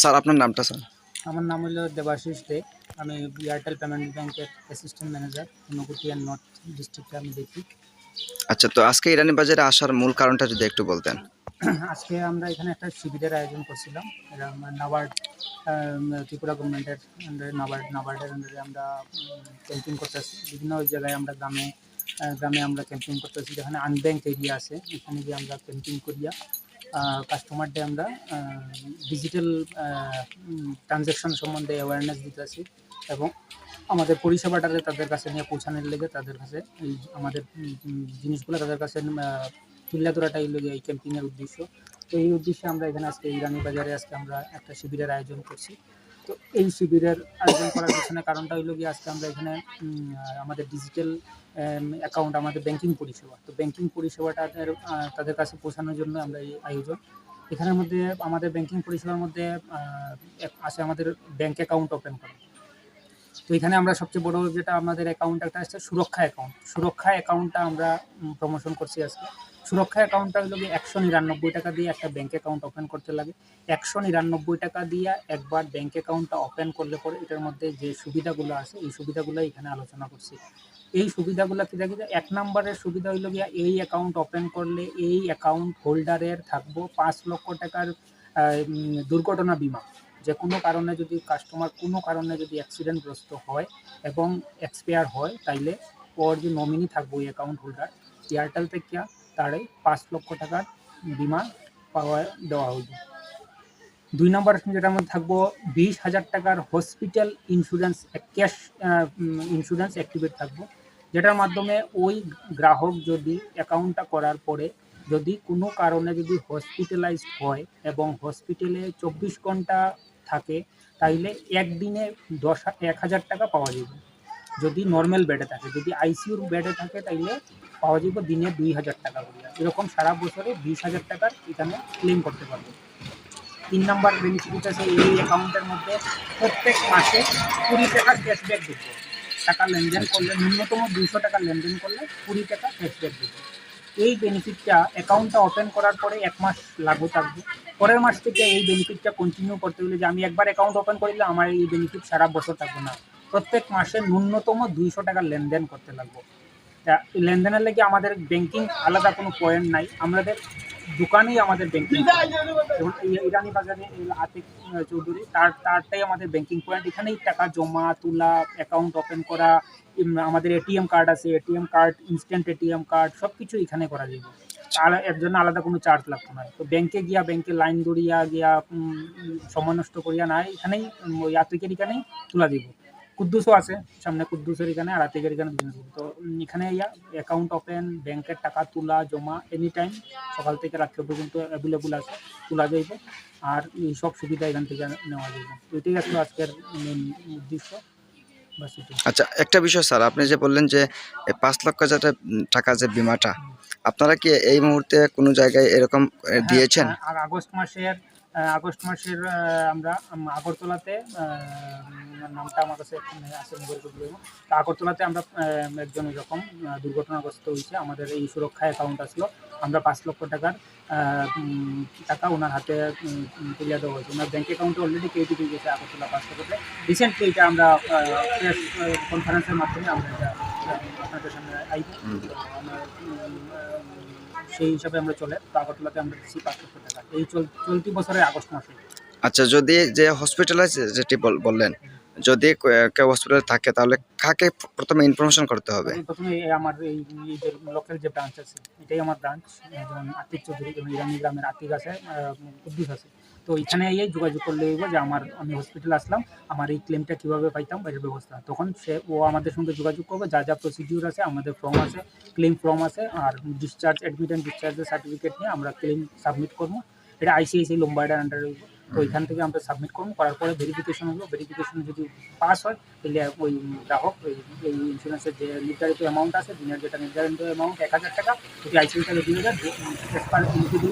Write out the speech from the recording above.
Sir আপনার নামটা sir? আমার নাম হলো দেবাশিস দে। আমি এয়ারটেল পেমেন্ট ব্যাংকের assistant manager. Unakoti and north ডিস্ট্রিক্টে আমি দেখি। আচ্ছা, তো আজকে ইরানি বাজারে আসার মূল কারণটা যদি একটু বলতেন। আজকে আমরা এখানে একটা শিবিরের আয়োজন করছিলাম। এটা নাবার্ড ত্রিপুরা গভর্নমেন্টের আন্ডারে নাবার্ডের আন্ডারে আমরা ক্যাম্পেইন করতেছি। বিভিন্ন জায়গায় আমরা গ্রামে আমরা ক্যাম্পেইন করতেছি। যেখানে আনব্যাংক এরিয়া আছে এখানে গিয়ে আমরা ক্যাম্পেইন করিয়া কাস্টমারদের আমরা ডিজিটাল ট্রানজ্যাকশন সম্বন্ধে অ্যাওয়ারনেস দিতেছি এবং আমাদের পরিষেবাটাকে তাদের কাছে নিয়ে পৌঁছানোর লেগে তাদের কাছে এই আমাদের জিনিসগুলো তাদের কাছে তুলে ধরাটাই হলো এই ক্যাম্পিংয়ের উদ্দেশ্য। তো এই উদ্দেশ্যে আমরা এখানে আজকে ইরানি বাজারে আজকে আমরা একটা শিবিরের আয়োজন করছি। তো এই শিবিরের আয়োজন করার পিছনে কারণটা হইল গিয়ে আজকে আমরা এখানে আমাদের ডিজিটাল অ্যাকাউন্ট আমাদের ব্যাংকিং পরিষেবা, তো ব্যাংকিং পরিষেবাটা তাদের কাছে পৌঁছানোর জন্য আমরা এই আয়োজন। এখানের মধ্যে আমাদের ব্যাংকিং পরিষেবার মধ্যে আছে আমাদের ব্যাংক অ্যাকাউন্ট ওপেন করা। তো এখানে আমরা সবচেয়ে বড় যেটা আমাদের অ্যাকাউন্ট একটা আছে সুরক্ষা অ্যাকাউন্ট। সুরক্ষা অ্যাকাউন্টটা আমরা প্রমোশন করছি আজকে। সুরক্ষা অ্যাকাউন্টটা হলো গিয়ে ১৯৯ টাকা দিয়ে একটা ব্যাংক অ্যাকাউন্ট ওপেন করতে লাগে। ১৯৯ টাকা দিয়ে একবার ব্যাংক অ্যাকাউন্টটা ওপেন করলে পরে এটার মধ্যে যে সুবিধাগুলো আছে এই সুবিধাগুলো এখানে আলোচনা করছি। এই সুবিধাগুলো কী দেখি যে ১ নম্বরের সুবিধা হইল গিয়া এই অ্যাকাউন্ট ওপেন করলে এই অ্যাকাউন্ট হোল্ডারের থাকবো ৫ লক্ষ টাকার দুর্ঘটনা বিমা। যে কোনো কারণে যদি কাস্টমার কোনো কারণে যদি অ্যাক্সিডেন্টগ্রস্ত হয় এবং এক্সপায়ার হয় তাইলে ওর যে নমিনি থাকবো ওই অ্যাকাউন্ট হোল্ডার এয়ারটেল থেকে তারে ৫ লক্ষ টাকার বিমা পাওয়া দেওয়া হইবে। ২ নম্বর যেটার মধ্যে থাকবো ২০,০০০ টাকার hospital insurance cash insurance activate থাকবো, যেটার মাধ্যমে ওই গ্রাহক যদি অ্যাকাউন্টটা করার পরে যদি কোনো কারণে যদি হসপিটালাইজড হয় এবং হসপিটালে ২৪ ঘন্টা থাকে তাইলে একদিনে ১,০০০ টাকা পাওয়া যাবে। যদি নর্মাল বেডে থাকে, যদি আইসিইউর বেডে থাকে তাইলে পাওয়া যাবে দিনে ২,০০০ টাকা করে। এরকম সারা বছরে ২০,০০০ টাকার এখানে ক্লেম করতে পারবে। ৩ নম্বর বেনিফিট আছে এই অ্যাকাউন্টের মধ্যে প্রত্যেক মাসে ২০ টাকার ক্যাশব্যাক দিবে। টাকা লেনদেন করলে ন্যূনতম ২০০ টাকা লেনদেন করলে ২০ টাকা ক্যাশব্যাক দিবে। এই বেনিফিটটা অ্যাকাউন্টটা ওপেন করার পরে ১ মাস লাগু থাকবে। পরের মাস থেকে এই বেনিফিটটা কন্টিনিউ করতে হলে যে আমি একবার অ্যাকাউন্ট ওপেন করলে আমার এই বেনিফিট সারা বছর থাকবে না, প্রত্যেক মাসে ন্যূনতম ২০০ টাকা লেনদেন করতে লাগবে। লেনদেনের লেগে আমাদের ব্যাংকিং আলাদা কোনো পয়েন্ট নাই, আমাদের দোকানেই আমাদের ব্যাংকিং। যেমন ইরানি বাজারে আতিক চৌধুরী তারটাই আমাদের ব্যাংকিং পয়েন্ট। এখানেই টাকা জমা তোলা, অ্যাকাউন্ট ওপেন করা, আমাদের এটিএম কার্ড আছে, ATM card, instant ATM card সব কিছু এখানে করা যাবে। এর জন্য আলাদা কোনো চার্জ লাগতো না। তো ব্যাংকে গিয়া ব্যাংকে লাইন দৌড়িয়া গিয়া সময় নষ্ট করিয়া নাই, এখানেই ওই আতিকের এখানেই তোলা যাব। কুদ্দুসও আছে সামনে, কুদ্দুসের এখানে আর আতিকের এখানে দুজনে। তো এখানে অ্যাকাউন্ট ওপেন, ব্যাংকের টাকা তোলা জমা এনি টাইম সকাল থেকে রাত্রে পর্যন্ত অ্যাভেলেবল আছে, তোলা যাইব। আর এই সব সুবিধা এখান থেকে নেওয়া যাইব। তো এটাই আসলে আজকের মেন উদ্দেশ্য। আচ্ছা, একটা বিষয় স্যার, আপনি যে বললেন যে ৫ লক্ষ টাকা যে বিমাটা, আপনারা কি এই মুহূর্তে কোনো জায়গায় এরকম দিয়েছেন? আর আগস্ট মাসের আমরা আগরতলাতে নামটা আমার কাছে আছে মোবাইল করতে। তো আগরতলাতে আমরা একজন এরকম দুর্ঘটনাগ্রস্ত হয়েছে, আমাদের এই সুরক্ষা অ্যাকাউন্ট আসলো, আমরা ৫ লক্ষ টাকা ওনার হাতে তুলে দেওয়া হয়েছে। ওনার ব্যাঙ্ক অ্যাকাউন্টে অলরেডি ক্রেডিট হয়ে গেছে আগরতলা ৫ লক্ষতে। রিসেন্টলি এটা আমরা প্রেস কনফারেন্সের মাধ্যমে আমরা এটা আপনাদের সামনে আইব। সেই হিসাবে আমরা চলে। তো আগরতলাতে আমরা দিচ্ছি ৫ লক্ষ টাকা এই চলতি বছরের আগস্ট মাসে। আচ্ছা, যদি যে হসপিটালাইজ যেটি বললেন, যদি কেউ হসপিটালে থাকে তাহলে কাকে প্রথমে ইনফরমেশন করতে হবে? প্রথমে আমার এই যে লোকাল যে ব্রাঞ্চ আছে এটাই আমার ব্রাঞ্চ। যেমন আতিক চৌধুরী, যেমন ইরানি গ্রামের আতিক আছে, কুদ্দুস আছে। তো এখানে যোগাযোগ করলে হইব যে আমি হসপিটালে আসলাম, আমার এই ক্লেমটা কীভাবে পাইতাম এর ব্যবস্থা। তখন ও আমাদের সঙ্গে যোগাযোগ করবে, যা যা প্রসিডিউর আছে, আমাদের ফর্ম আছে, ক্লেম ফর্ম আছে, আর ডিসচার্জ অ্যাডমিট অ্যান্ড ডিসচার্জের সার্টিফিকেট নিয়ে আমরা ক্লেম সাবমিট করবো। এটা আইসিআইসিআই লোম্বার্ডের আন্ডারে হইব। তো এখান থেকে আমরা সাবমিট করবো, করার পরে ভেরিফিকেশন হলো। ভেরিফিকেশন যদি পাস হয় তাহলে ওই গ্রাহক এই ইন্স্যুরেন্সের যে নির্ধারিত অ্যামাউন্ট আছে, দিনের যেটা নির্ধারিত অ্যামাউন্ট ১,০০০ টাকা, যদি আইসিআইসিআই ২,০০০ এক্সপায়ার দিলে